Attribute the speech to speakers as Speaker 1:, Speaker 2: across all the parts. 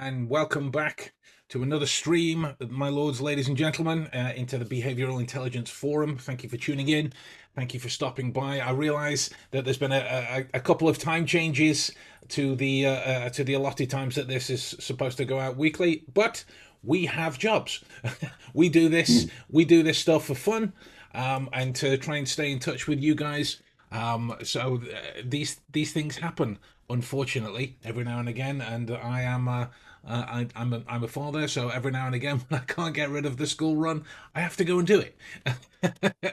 Speaker 1: and welcome back to another stream, my lords, ladies, and gentlemen, into the Behavioral Intelligence Forum. Thank you for tuning in. Thank you for stopping by. I realise that there's been a couple of time changes to the allotted times that this is supposed to go out weekly, but we have jobs. we do this.
Speaker 2: Mm.
Speaker 1: We do this stuff for fun, and to try and stay in touch with you guys. These things happen, unfortunately, every now and again, and I'm a father, so every now and again when I can't get rid of the school run, I have to go and do it.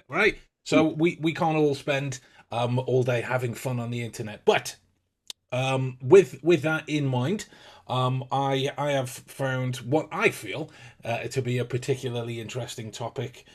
Speaker 1: Right? So we can't all spend all day having fun on the internet, but with that in mind, I have found what I feel to be a particularly interesting topic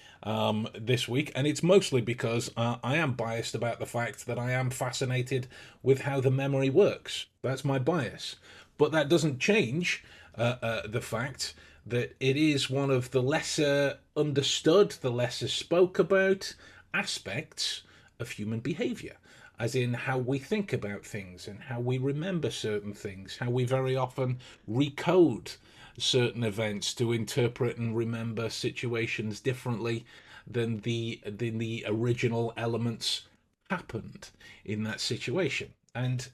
Speaker 1: this week, and it's mostly because I am biased about the fact that I am fascinated with how the memory works. That's my bias, but that doesn't change the fact that it is one of the lesser understood, the lesser spoke about aspects of human behavior, as in how we think about things and how we remember certain things, how we very often recode certain events to interpret and remember situations differently than the original elements happened in that situation. And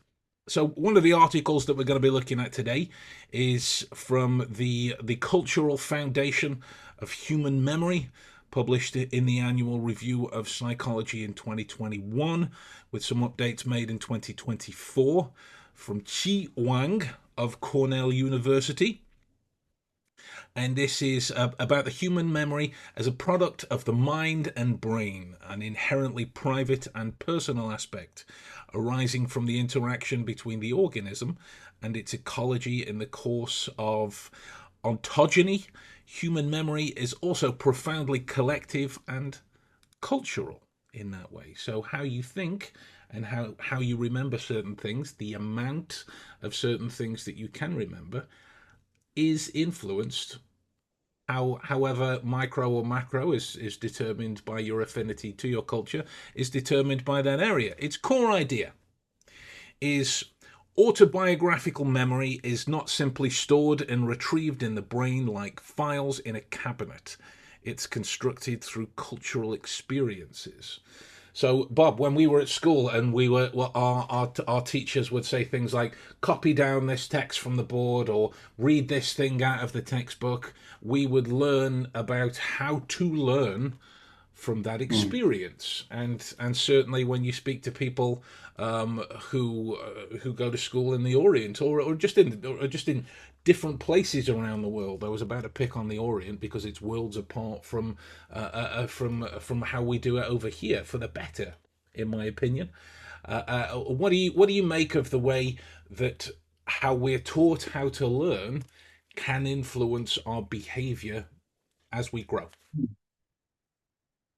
Speaker 1: so one of the articles that we're going to be looking at today is from the Cultural Foundation of Human Memory, published in the Annual Review of Psychology in 2021, with some updates made in 2024 from Qi Wang of Cornell University. And this is about the human memory as a product of the mind and brain, an inherently private and personal aspect arising from the interaction between the organism and its ecology in the course of ontogeny. Human memory is also profoundly collective and cultural in that way. So, how you think and how you remember certain things, the amount of certain things that you can remember, is influenced however micro or macro is determined by your affinity to your culture, is determined by that area. Its core idea is autobiographical memory is not simply stored and retrieved in the brain like files in a cabinet. It's constructed through cultural experiences. So, Bob, when we were at school and we were, well, our teachers would say things like, copy down this text from the board or read this thing out of the textbook, we would learn about how to learn from that
Speaker 2: Mm.
Speaker 1: experience. And certainly when you speak to people who go to school in the Orient or just in different places around the world. I was about to pick on the Orient because it's worlds apart from how we do it over here, for the better, in my opinion. What do you make of the way that how we're taught how to learn can influence our behaviour as we grow?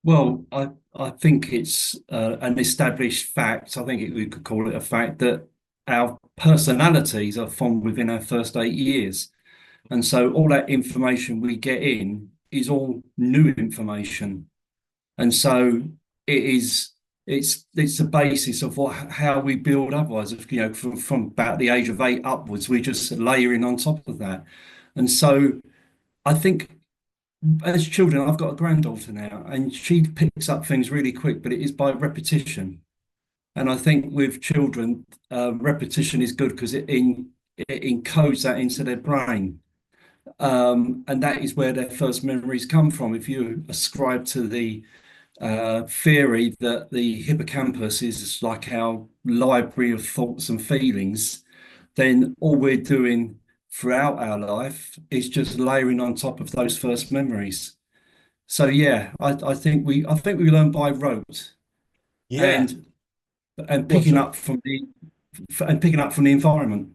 Speaker 2: Well, I think it's an established fact. I think we could call it a fact that our personalities are formed within our first 8 years. And so all that information we get in is all new information. And so it's the basis of how we build otherwise. From about the age of 8 upwards, we're just layering on top of that. And so I think as children, I've got a granddaughter now, and she picks up things really quick, but it is by repetition. And I think with children, repetition is good because it encodes that into their brain. And that is where their first memories come from. If you ascribe to the theory that the hippocampus is like our library of thoughts and feelings, then all we're doing throughout our life is just layering on top of those first memories. So yeah, I think we learn by rote
Speaker 1: Yeah.
Speaker 2: and and
Speaker 1: Go on,
Speaker 2: picking
Speaker 1: sorry.
Speaker 2: up from the environment.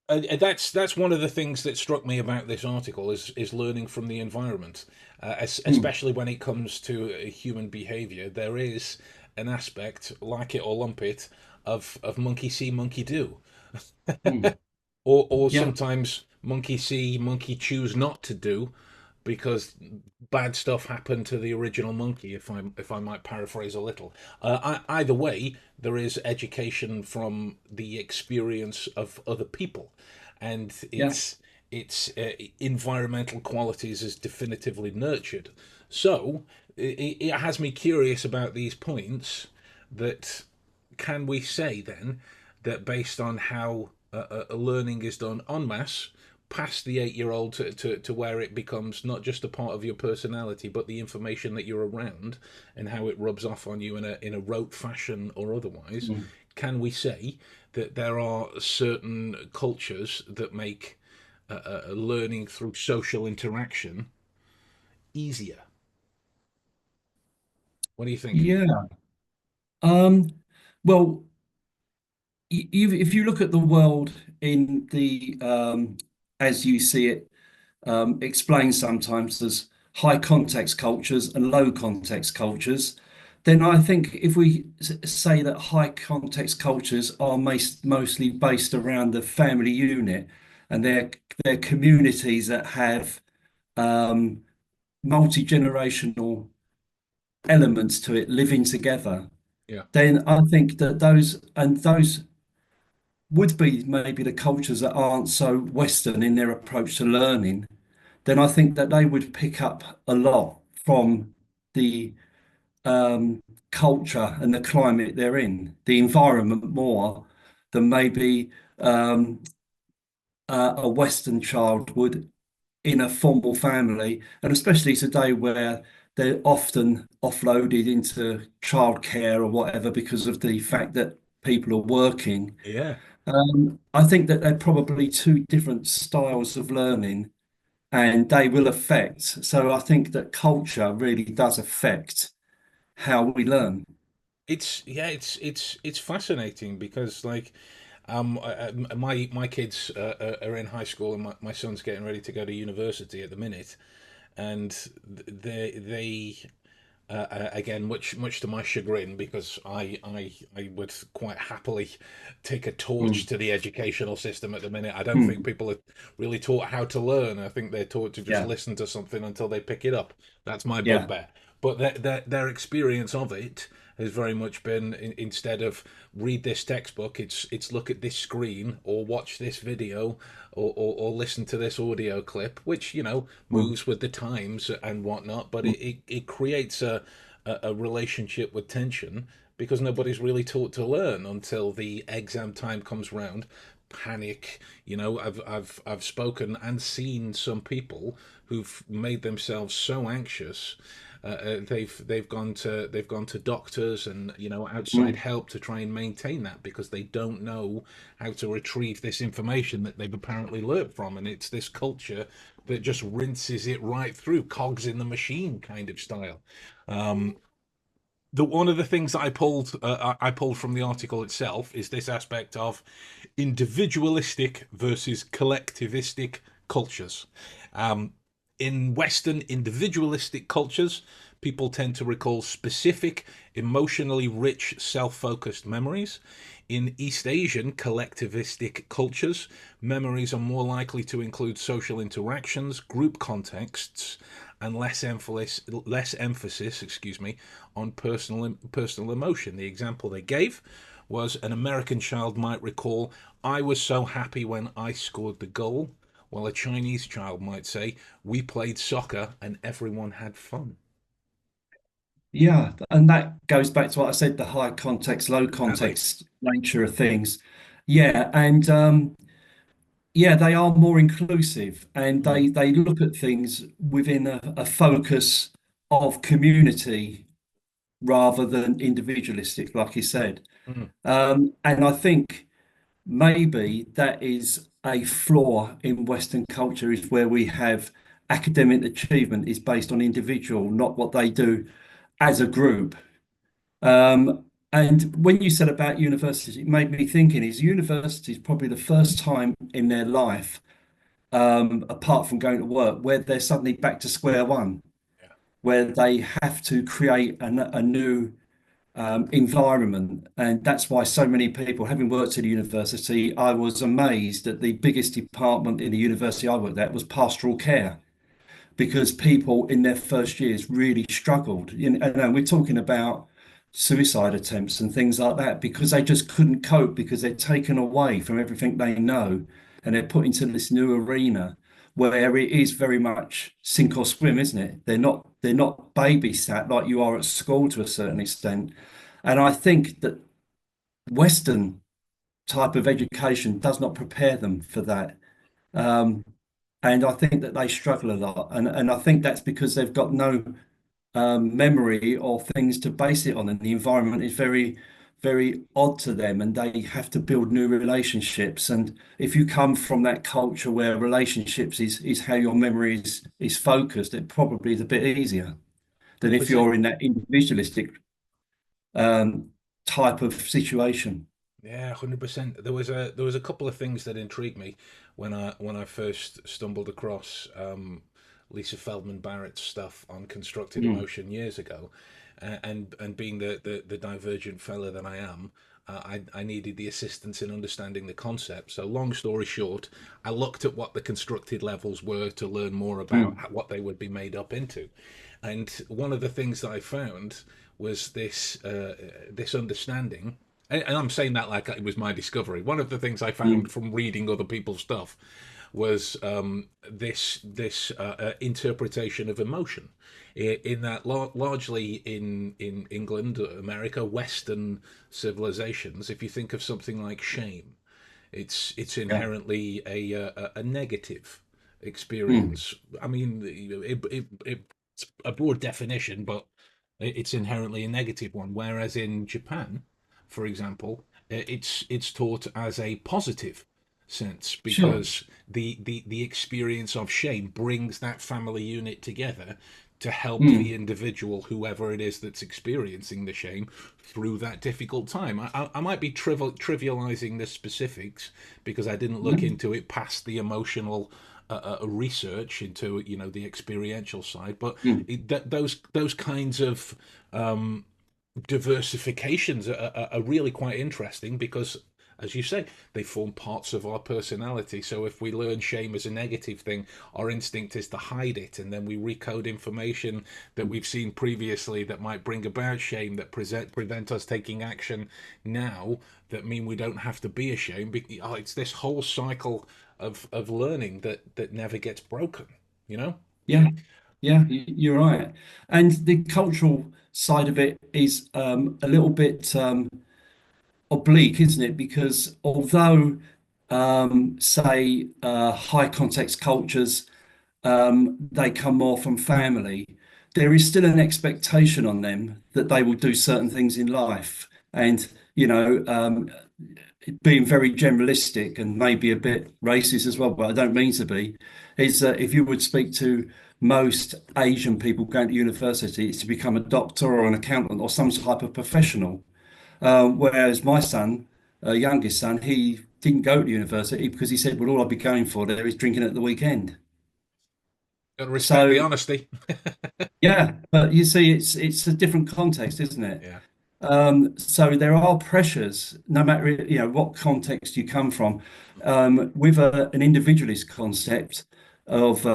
Speaker 1: That's one of the things that struck me about this article is learning from the environment,
Speaker 2: Mm,
Speaker 1: especially when it comes to human behaviour. There is an aspect, like it or lump it, of monkey see, monkey do,
Speaker 2: mm.
Speaker 1: or
Speaker 2: Yeah.
Speaker 1: sometimes monkey see, monkey choose not to do, because bad stuff happened to the original monkey. If I might paraphrase a little. Either way, there is education from the experience of other people, and
Speaker 2: Yeah.
Speaker 1: its environmental qualities is definitively nurtured. So it has me curious about these points. That can we say then that based on how learning is done en masse, past the 8 year old to where it becomes not just a part of your personality, but the information that you're around and how it rubs off on you in a rote fashion or otherwise,
Speaker 2: Mm.
Speaker 1: can we say that there are certain cultures that make learning through social interaction easier? What do you think?
Speaker 2: Yeah. Um, well, if you look at the world in the as you see it, explained sometimes as high context cultures and low context cultures, then I think if we say that high context cultures are mostly based around the family unit and they're communities that have um, multi-generational elements to it living together,
Speaker 1: Yeah.
Speaker 2: then I think that those would be maybe the cultures that aren't so Western in their approach to learning, then I think that they would pick up a lot from the culture and the climate they're in, the environment more than maybe um, a Western child would in a formal family, and especially today where they're often offloaded into childcare or whatever because of the fact that people are working.
Speaker 1: Yeah.
Speaker 2: I think that they're probably two different styles of learning and they will affect. So I think that culture really does affect how we learn.
Speaker 1: It's yeah, it's fascinating because like my kids are in high school and my son's getting ready to go to university at the minute, and they again, much to my chagrin, because I would quite happily take a torch
Speaker 2: Mm.
Speaker 1: to the educational system at the minute. I don't think
Speaker 2: Mm.
Speaker 1: people are really taught how to learn. I think they're taught to just
Speaker 2: Yeah,
Speaker 1: listen to something until they pick it up. That's my
Speaker 2: yeah.
Speaker 1: bugbear. But their experience of it has very much been instead of read this textbook, it's look at this screen or watch this video or listen to this audio clip, which
Speaker 2: Mm.
Speaker 1: moves with the times and whatnot, but
Speaker 2: Mm.
Speaker 1: it creates a relationship with tension because nobody's really taught to learn until the exam time comes round. Panic, I've spoken and seen some people who've made themselves so anxious. They've gone to doctors and outside
Speaker 2: Mm.
Speaker 1: help to try and maintain that because they don't know how to retrieve this information that they've apparently learnt from, and it's this culture that just rinses it right through, cogs in the machine kind of style. The one of the things that I pulled from the article itself is this aspect of individualistic versus collectivistic cultures. Um, in Western individualistic cultures, people tend to recall specific, emotionally rich, self focused memories. In East Asian collectivistic cultures, memories are more likely to include social interactions, group contexts, and less emphasis, on personal emotion. The example they gave was an American child might recall, "I was so happy when I scored the goal," while a Chinese child might say, "We played soccer and everyone had fun."
Speaker 2: Yeah, and that goes back to what I said, the high context, low
Speaker 1: Exactly.
Speaker 2: context nature of things. Yeah, and yeah, they are more inclusive and
Speaker 1: Mm,
Speaker 2: they look at things within a focus of community rather than individualistic, like you said.
Speaker 1: mm,
Speaker 2: And I think maybe that is a flaw in Western culture, is where we have academic achievement is based on individual, not what they do as a group. And when you said about universities, it made me thinking is university is probably the first time in their life, apart from going to work, where they're suddenly back to square one,
Speaker 1: yeah.
Speaker 2: where they have to create a new environment. And that's why so many people, having worked at a university, I was amazed that the biggest department in the university I worked at was pastoral care, because people in their first years really struggled. And we're talking about suicide attempts and things like that because they just couldn't cope because they're taken away from everything they know. and they're put into this new arena where it is very much sink or swim, isn't it? They're not babysat like you are at school to a certain extent. And I think that Western type of education does not prepare them for that. Um, and I think that they struggle a lot. And I think that's because they've got no memory or things to base it on. And the environment is very, very odd to them. And they have to build new relationships. And if you come from that culture where relationships is how your memory is focused, it probably is a bit easier than if
Speaker 1: 100%.
Speaker 2: you're in that individualistic um, type of situation.
Speaker 1: Yeah, 100%. There was a couple of things that intrigued me when I first stumbled across Lisa Feldman Barrett's stuff on constructed
Speaker 2: Mm,
Speaker 1: emotion years ago, and being the divergent fella that I am, I needed the assistance in understanding the concept. So long story short, I looked at what the constructed levels were to learn more about
Speaker 2: mm,
Speaker 1: what they would be made up into, and one of the things that I found was this understanding, and I'm saying that like it was my discovery. One of the things I found
Speaker 2: mm.
Speaker 1: from reading other people's stuff was this interpretation of emotion. In that largely in England, America, Western civilizations, if you think of something like shame, it's
Speaker 2: Yeah.
Speaker 1: inherently a negative
Speaker 2: Mm,
Speaker 1: experience. I mean, it's a broad definition, but it's inherently a negative one. Whereas in Japan, for example, it's taught as a positive sense
Speaker 2: sure.
Speaker 1: because the experience of shame brings that family unit together to help the
Speaker 2: Mm,
Speaker 1: individual, whoever it is that's experiencing the shame, through that difficult time. I might be trivializing the specifics because I didn't look
Speaker 2: mm,
Speaker 1: into it past the emotional research into the experiential side, but
Speaker 2: mm,
Speaker 1: those kinds of diversifications are really quite interesting because, as you say, they form parts of our personality. So if we learn shame as a negative thing, our instinct is to hide it, and then we recode information that we've seen previously that might bring about shame that prevent us taking action now, that mean we don't have to be ashamed. It's this whole cycle of learning that never gets broken. You know.
Speaker 2: yeah. Yeah, you're right. And the cultural side of it is a little bit oblique, isn't it? Because although, say, high context cultures, they come more from family, there is still an expectation on them that they will do certain things in life. And, being very generalistic and maybe a bit racist as well, but I don't mean to be, is that if you would speak to most Asian people going to university, it's to become a doctor or an accountant or some type of professional. Whereas my son, youngest son, he didn't go to university because he said, well, all I'll be going for there is drinking at the weekend.
Speaker 1: Gotta respect the
Speaker 2: So
Speaker 1: honesty.
Speaker 2: yeah, but you see, it's a different context, isn't it?
Speaker 1: Yeah.
Speaker 2: So there are pressures, no matter what context you come from, with an individualist concept of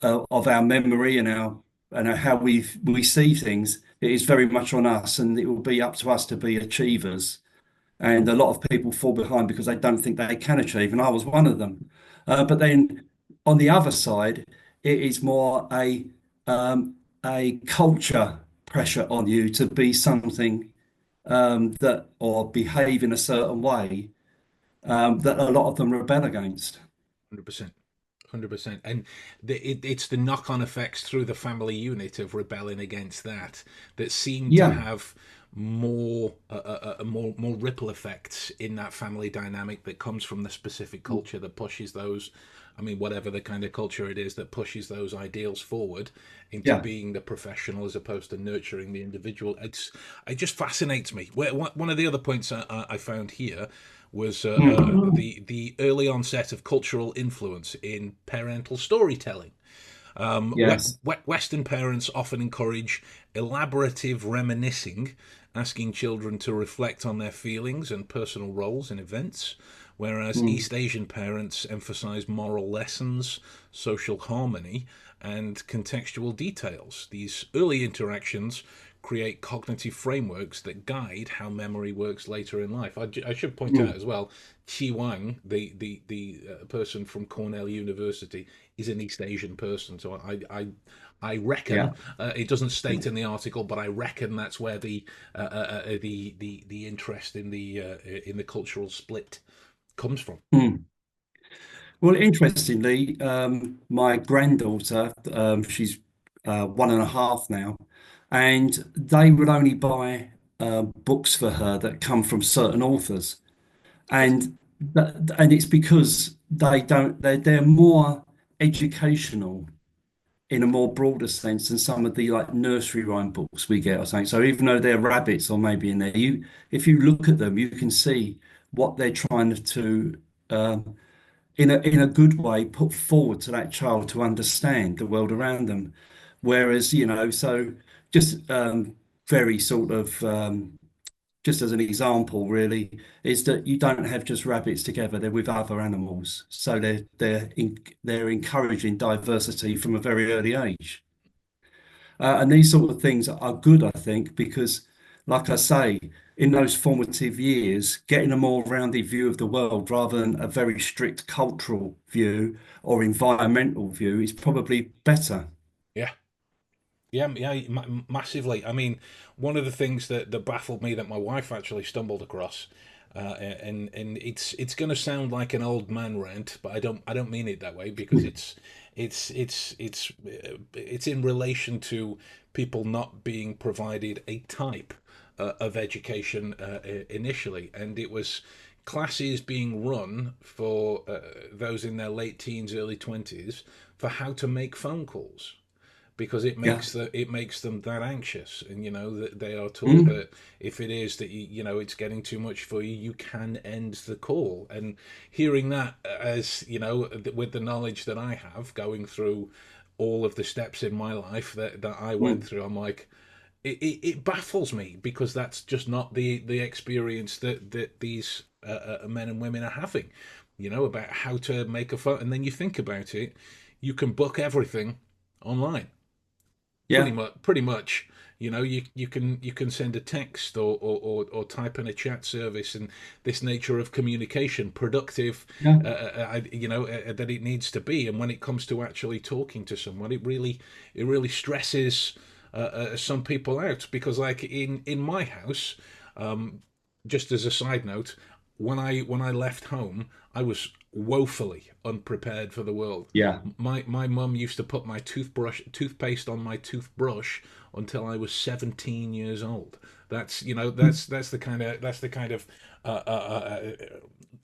Speaker 2: of our memory and how we see things. It is very much on us, and it will be up to us to be achievers. And a lot of people fall behind because they don't think they can achieve, and I was one of them. But then on the other side, it is more a culture pressure on you to be something that or behave in a certain way that a lot of them rebel against.
Speaker 1: 100%. 100%. And it's the knock-on effects through the family unit of rebelling against that seem to
Speaker 2: Yeah,
Speaker 1: have more ripple effects in that family dynamic that comes from the specific culture that pushes those. I mean, whatever the kind of culture it is that pushes those ideals forward into
Speaker 2: yeah.
Speaker 1: being the professional as opposed to nurturing the individual. It just fascinates me. One of the other points I found here was
Speaker 2: Mm,
Speaker 1: the early onset of cultural influence in parental storytelling.
Speaker 2: yes.
Speaker 1: Western parents often encourage elaborative reminiscing, asking children to reflect on their feelings and personal roles in events, whereas
Speaker 2: Mm,
Speaker 1: East Asian parents emphasize moral lessons, social harmony, and contextual details. These early interactions create cognitive frameworks that guide how memory works later in life. I should point out as well, Chi Wang, the person from Cornell University, is an East Asian person. So I reckon
Speaker 2: Yeah.
Speaker 1: it doesn't state in the article, but I reckon that's where the interest in the cultural split comes from.
Speaker 2: Mm. Well, interestingly, my granddaughter, she's 1.5 now, and they would only buy books for her that come from certain authors, and it's because they're more educational in a more broader sense than some of the like nursery rhyme books we get or something. So even though they're rabbits or maybe in there, if you look at them, you can see what they're trying to um, in a good way put forward to that child to understand the world around them. Whereas, so just very sort of just as an example, really, is that you don't have just rabbits together; they're with other animals. So they're encouraging diversity from a very early age. And these sort of things are good, I think, because, like I say, in those formative years, getting a more rounded view of the world rather than a very strict cultural view or environmental view is probably better.
Speaker 1: Yeah. Yeah, massively. I mean, one of the things that baffled me that my wife actually stumbled across, and it's going to sound like an old man rant, but I don't mean it that way because it's in relation to people not being provided a type of education initially, and it was classes being run for those in their late teens, early 20s for how to make phone calls because
Speaker 2: Yeah.
Speaker 1: it makes them that anxious, and that they are taught
Speaker 2: Mm,
Speaker 1: that if it is that it's getting too much for you, you can end the call. And hearing that, as with the knowledge that I have going through all of the steps in my life that I went
Speaker 2: mm.
Speaker 1: through, I'm like, it baffles me because that's just not the experience that these men and women are having, about how to make a phone. And then you think about it, you can book everything online
Speaker 2: Yeah.
Speaker 1: pretty much. You can send a text or type in a chat service, and this nature of communication productive,
Speaker 2: Yeah.
Speaker 1: that it needs to be. And when it comes to actually talking to someone, it really stresses some people out because, like, in my house, just as a side note, when I left home, I was woefully unprepared for the world.
Speaker 2: Yeah.
Speaker 1: My mum used to put my toothpaste on my toothbrush until I was 17 years old. That's the kind of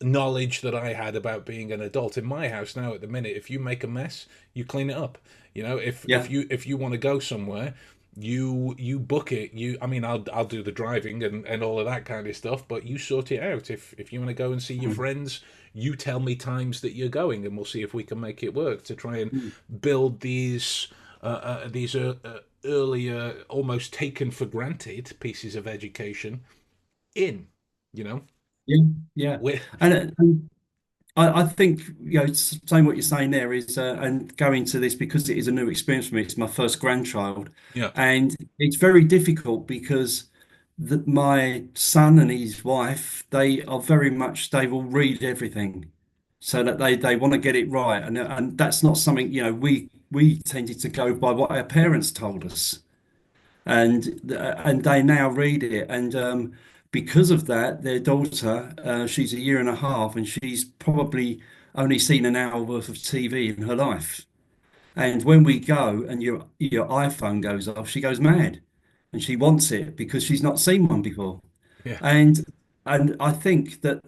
Speaker 1: knowledge that I had about being an adult. In my house now, at the minute, if you make a mess, you clean it up. If
Speaker 2: Yeah.
Speaker 1: you want to go somewhere, you book it. I mean, I'll do the driving and all of that kind of stuff, but you sort it out. If you want to go and see your
Speaker 2: Mm,
Speaker 1: friends, you tell me times that you're going, and we'll see if we can make it work to try and
Speaker 2: mm.
Speaker 1: build these earlier, almost taken for granted pieces of education in. You know,
Speaker 2: Yeah. Yeah.
Speaker 1: with
Speaker 2: And I think, saying what you're saying there is, and going to this because it is a new experience for me. It's my first grandchild,
Speaker 1: yeah,
Speaker 2: and it's very difficult because my son and his wife, they will read everything, so that they want to get it right, and that's not something, we tended to go by what our parents told us, and they now read it, and because of that, their daughter, she's 1.5 years, and she's probably only seen an hour worth of TV in her life. And when we go and your iPhone goes off, she goes mad, and she wants it because she's not seen one before.
Speaker 1: yeah,
Speaker 2: And and I think that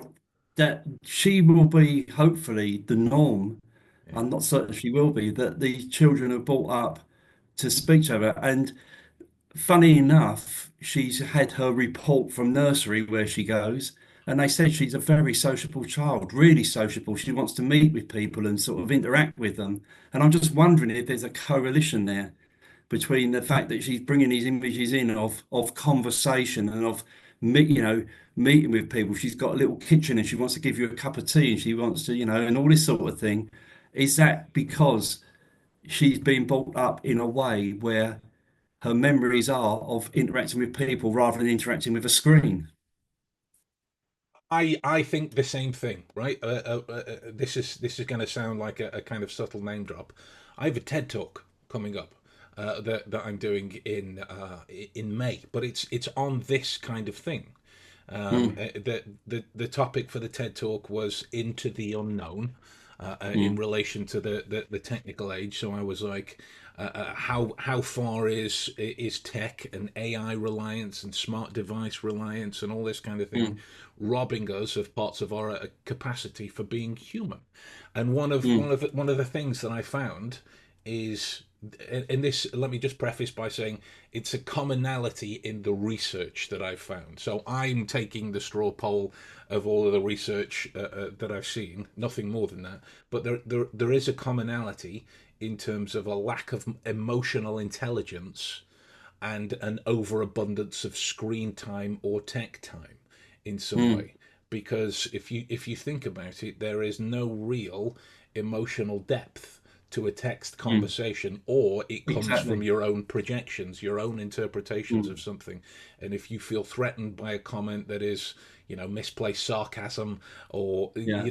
Speaker 2: she will be hopefully the norm.
Speaker 1: yeah,
Speaker 2: I'm not certain she will be, that the children are brought up to speak to her. And funny enough, she's had her report from nursery where she goes, and they said she's a very sociable child, really sociable. She wants to meet with people and sort of interact with them. And I'm just wondering if there's a correlation there between the fact that she's bringing these images in of conversation and of meeting with people. She's got a little kitchen and she wants to give you a cup of tea and she wants to, and all this sort of thing. Is that because she's been brought up in a way where her memories are of interacting with people rather than interacting with a screen.
Speaker 1: I think the same thing, right? This is going to sound like a kind of subtle name drop. I have a TED talk coming up that I'm doing in May, but it's on this kind of thing.
Speaker 2: Mm,
Speaker 1: The topic for the TED talk was into the unknown, in
Speaker 2: mm,
Speaker 1: relation to the technical age. So I was like, how far is tech and AI reliance and smart device reliance and all this kind of thing
Speaker 2: mm,
Speaker 1: robbing us of parts of our capacity for being human? And one of
Speaker 2: mm,
Speaker 1: the things that I found is, and this, let me just preface by saying it's a commonality in the research that I've found. So I'm taking the straw poll of all of the research that I've seen, nothing more than that. But there is a commonality in terms of a lack of emotional intelligence and an overabundance of screen time or tech time in some
Speaker 2: mm.
Speaker 1: way. Because if you think about it, there is no real emotional depth to a text
Speaker 2: Mm.
Speaker 1: conversation, or it comes from
Speaker 2: Exactly.
Speaker 1: your own projections, your own interpretations of
Speaker 2: Mm.
Speaker 1: something. And if you feel threatened by a comment that is, misplaced sarcasm, or
Speaker 2: Yeah.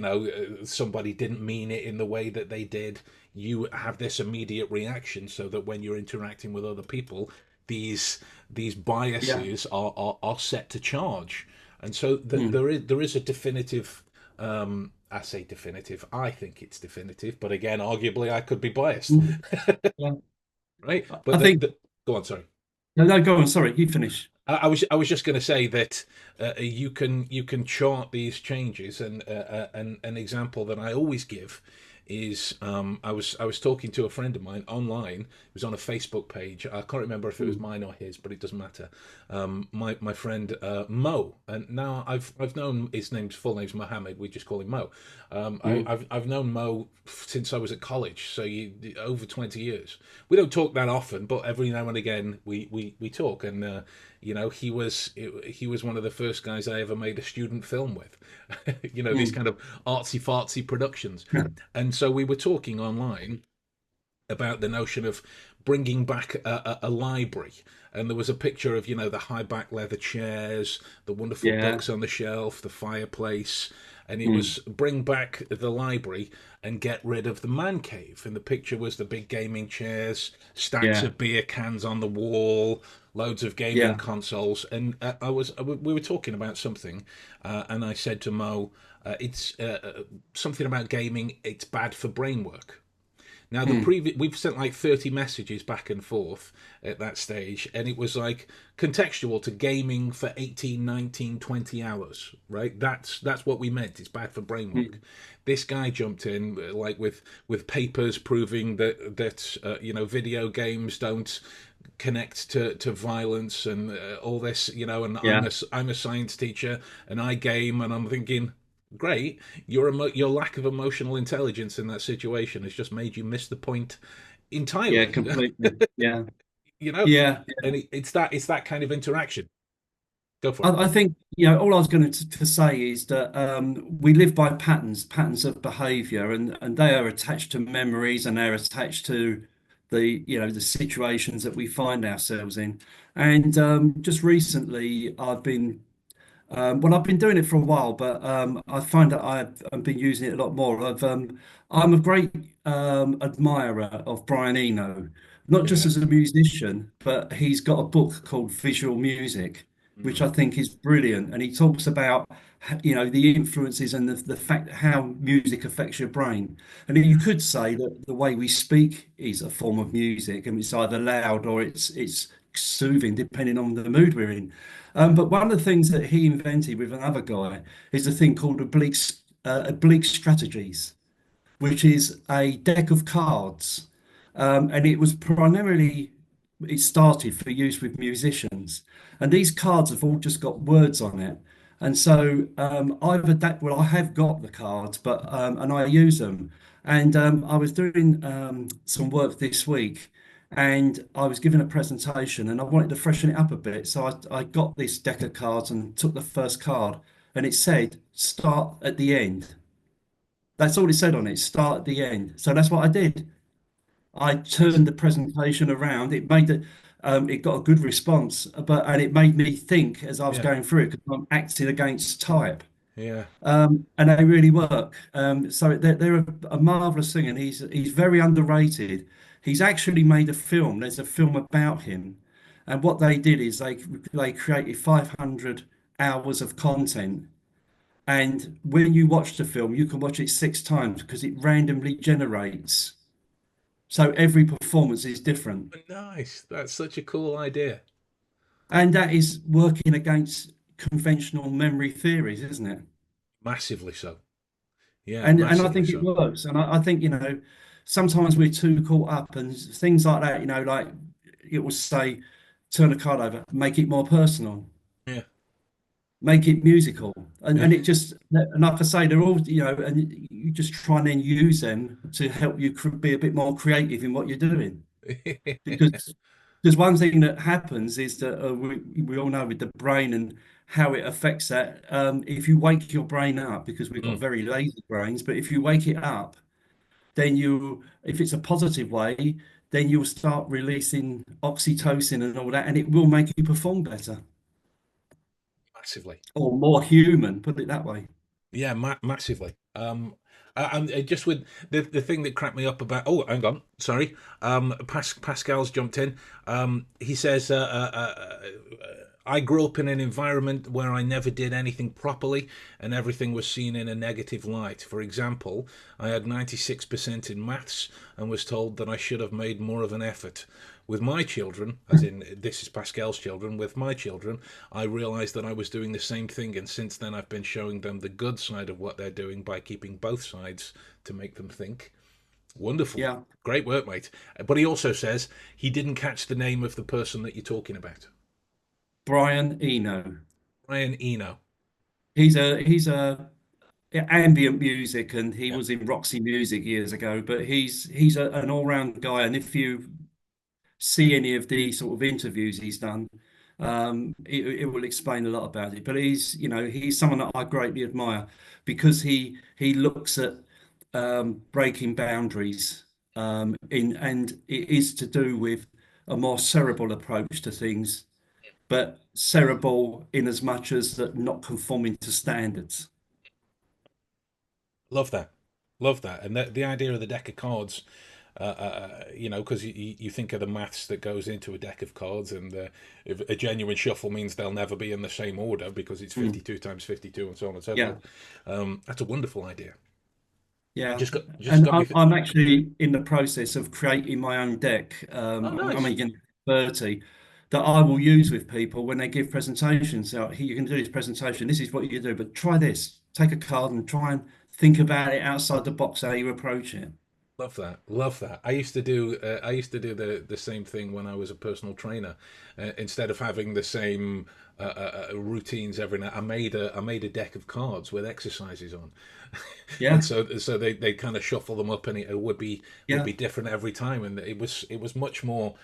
Speaker 1: somebody didn't mean it in the way that they did, you have this immediate reaction, so that when you're interacting with other people, these
Speaker 2: Yeah.
Speaker 1: biases are set to charge. And so
Speaker 2: Mm.
Speaker 1: there is a definitive, I say definitive, I think it's definitive, but again, arguably I could be biased.
Speaker 2: Mm. Yeah.
Speaker 1: Right?
Speaker 2: I
Speaker 1: But
Speaker 2: think,
Speaker 1: go on, sorry.
Speaker 2: no, no, go on. Sorry, you finish.
Speaker 1: I was just going to say that you can chart these changes, and an example that I always give is, I was talking to a friend of mine online. It was on a Facebook page. I can't remember if it was
Speaker 2: Mm.
Speaker 1: mine or his, but it doesn't matter. My friend, Mo, and now I've known his full name's Mohammed. We just call him Mo.
Speaker 2: Mm.
Speaker 1: I've known Mo since I was at college, so over 20 years. We don't talk that often, but every now and again we talk, and he was one of the first guys I ever made a student film with. These
Speaker 2: Mm.
Speaker 1: kind of artsy fartsy productions. And so we were talking online about the notion of bringing back a library. And there was a picture of, the high back leather chairs, the wonderful
Speaker 2: Yeah.
Speaker 1: books on the shelf, the fireplace. And it
Speaker 2: Mm.
Speaker 1: was bring back the library and get rid of the man cave. And the picture was the big gaming chairs, stacks
Speaker 2: Yeah.
Speaker 1: of beer cans on the wall, loads of gaming
Speaker 2: Yeah.
Speaker 1: consoles. And we were talking about something, and I said to Mo, it's something about gaming. It's bad for brain work. Now,
Speaker 2: Mm.
Speaker 1: we've sent like 30 messages back and forth at that stage, and it was like contextual to gaming for 18, 19, 20 hours, right? That's what we meant. It's bad for brain work.
Speaker 2: Mm.
Speaker 1: This guy jumped in, like, with papers proving that video games don't connect to violence, and all this, and I'm
Speaker 2: Yeah.
Speaker 1: a science teacher, and I game, and I'm thinking, great, your lack of emotional intelligence in that situation has just made you miss the point
Speaker 2: Yeah.
Speaker 1: entirely.
Speaker 2: Completely. Yeah.
Speaker 1: you know
Speaker 2: Yeah.
Speaker 1: and it's that kind of interaction. Go for it.
Speaker 2: I think, all I was going to say is that we live by patterns of behavior, and they are attached to memories, and they're attached to the situations that we find ourselves in. And just recently, I've been doing it for a while, but I find that I've been using it a lot more. I'm a great admirer of Brian Eno, not just
Speaker 1: Yeah.
Speaker 2: as a musician, but he's got a book called Visual Music, which I
Speaker 1: Mm.
Speaker 2: think is brilliant. And he talks about, the influences and the fact how music affects your brain. And you could say that the way we speak is a form of music, and it's either loud or it's soothing, depending on the mood we're in. But one of the things that he invented with another guy is a thing called oblique strategies, which is a deck of cards. And it was primarily, it started for use with musicians. And these cards have all just got words on it. And so I have got the cards, and I use them. And I was doing some work this week, and I was given a presentation, and I wanted to freshen it up a bit. So I got this deck of cards and took the first card, and it said, start at the end. That's all it said on it, start at the end. So that's what I did. I turned the presentation around. It made it. It got a good response, and it made me think as I was
Speaker 1: Yeah,
Speaker 2: going through it because I'm acting against type.
Speaker 1: yeah.
Speaker 2: And they really work. So they're a marvelous thing, and he's very underrated. He's actually made a film. There's a film about him, and what they did is they created 500 hours of content. And when you watch the film, you can watch it 6 times because it randomly generates. So every performance is different,
Speaker 1: Nice. That's such a cool idea.
Speaker 2: and that is working against conventional memory theories, isn't it?
Speaker 1: Massively so. Yeah,
Speaker 2: And I
Speaker 1: massively
Speaker 2: think it
Speaker 1: so.
Speaker 2: works. And I think, sometimes we're too caught up and things like that, like it will say, turn a card over, make it more personal,
Speaker 1: Yeah.
Speaker 2: make it musical. And
Speaker 1: Yeah.
Speaker 2: and it just, and like I say, they're all, and you just try and then use them to help you be a bit more creative in what you're doing. Because there's one thing that happens is that we all know with the brain and how it affects that. If you wake your brain up, because we've got
Speaker 1: Mm,
Speaker 2: very lazy brains, but if you wake it up, if it's a positive way, then you'll start releasing oxytocin and all that, and it will make you perform better
Speaker 1: massively.
Speaker 2: or more human, put it that way.
Speaker 1: Yeah, massively. And just with the thing that cracked me up about. Oh, hang on. Sorry. Pascal's jumped in. He says, I grew up in an environment where I never did anything properly and everything was seen in a negative light. For example, I had 96% in maths and was told that I should have made more of an effort. With my children, as in this is Pascal's children, with my children, I realized that I was doing the same thing, and since then I've been showing them the good side of what they're doing by keeping both sides to make them think. Wonderful.
Speaker 2: Yeah,
Speaker 1: Great work, mate. But he also says he didn't catch the name of the person that you're talking about.
Speaker 2: Brian Eno.
Speaker 1: Ryan Eno.
Speaker 2: He's a ambient music, and he
Speaker 1: Yeah.
Speaker 2: was in Roxy Music years ago. But he's an all-round guy, and if you see any of the sort of interviews he's done, it will explain a lot about it. But he's someone that I greatly admire because he looks at breaking boundaries, and it is to do with a more cerebral approach to things, but cerebral in as much as that not conforming to standards.
Speaker 1: Love that. Love that. And the idea of the deck of cards, because you think of the maths that goes into a deck of cards, and if a genuine shuffle means they'll never be in the same order because it's
Speaker 2: Mm.
Speaker 1: 52 times 52 and so on and so
Speaker 2: Yeah,
Speaker 1: forth. That's a wonderful idea.
Speaker 2: yeah.
Speaker 1: Just
Speaker 2: And
Speaker 1: got me.
Speaker 2: I'm actually in the process of creating my own deck.
Speaker 1: Oh,
Speaker 2: I'm
Speaker 1: nice.
Speaker 2: again 30 that I will use with people when they give presentations. So here you can do this presentation. This is what you do, but try this. Take a card and try and think about it outside the box how you approach it.
Speaker 1: Love that. Love that. I used to do the same thing when I was a personal trainer. Instead of having the same routines every night, I made a deck of cards with exercises on, and
Speaker 2: Yeah,
Speaker 1: so they kind of shuffle them up, and it would be
Speaker 2: yeah,
Speaker 1: different every time, and it was much more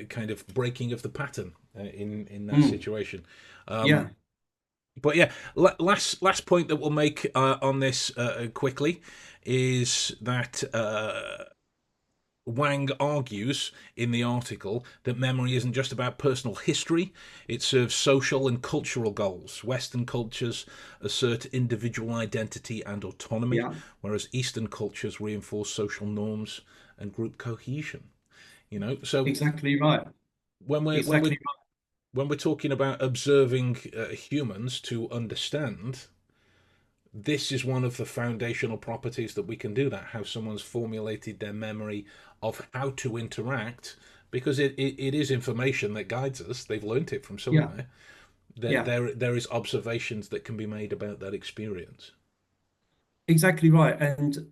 Speaker 1: kind of breaking of the pattern in that
Speaker 2: mm,
Speaker 1: situation.
Speaker 2: yeah,
Speaker 1: But yeah, last point that we'll make on this quickly is that Wang argues in the article that memory isn't just about personal history, it serves social and cultural goals. Western cultures assert individual identity and autonomy,
Speaker 2: yeah.
Speaker 1: whereas Eastern cultures reinforce social norms and group cohesion. So
Speaker 2: Exactly right.
Speaker 1: when we're when we're
Speaker 2: Exactly
Speaker 1: when we're talking about observing humans to understand, this is one of the foundational properties that we can do that, how someone's formulated their memory of how to interact, because it is information that guides us. They've learnt it from
Speaker 2: right.
Speaker 1: somewhere. there,
Speaker 2: Yeah,
Speaker 1: there there is observations that can be made about that experience.
Speaker 2: exactly right. And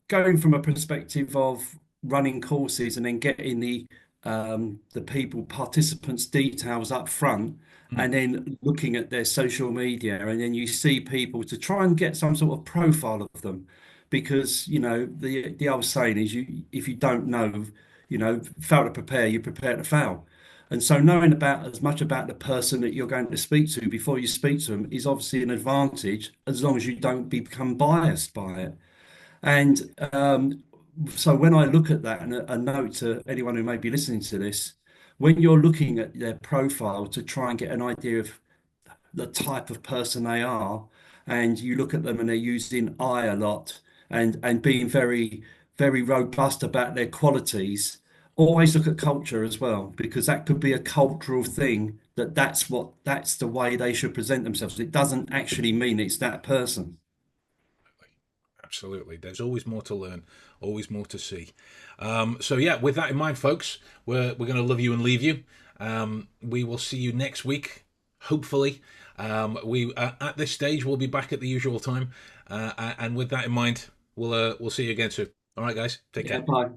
Speaker 2: going from a perspective of running courses and then getting the people, participants' details up front,
Speaker 1: Mm.
Speaker 2: and then looking at their social media, and then you see people to try and get some sort of profile of them, because the old saying is, you if you don't know, fail to prepare, you prepare to fail. And so knowing about as much about the person that you're going to speak to before you speak to them is obviously an advantage, as long as you don't become biased by it. And so when I look at that, and a note to anyone who may be listening to this, when you're looking at their profile to try and get an idea of the type of person they are, and you look at them and they're using I a lot and being very, very robust about their qualities. Always look at culture as well, because that could be a cultural thing that's the way they should present themselves. It doesn't actually mean it's that person.
Speaker 1: Absolutely. There's always more to learn, always more to see. So yeah, with that in mind, folks, we're going to love you and leave you. We will see you next week, hopefully. We at this stage we'll be back at the usual time, and with that in mind, we'll see you again soon. All right, guys, take
Speaker 2: Yeah,
Speaker 1: care.
Speaker 2: bye.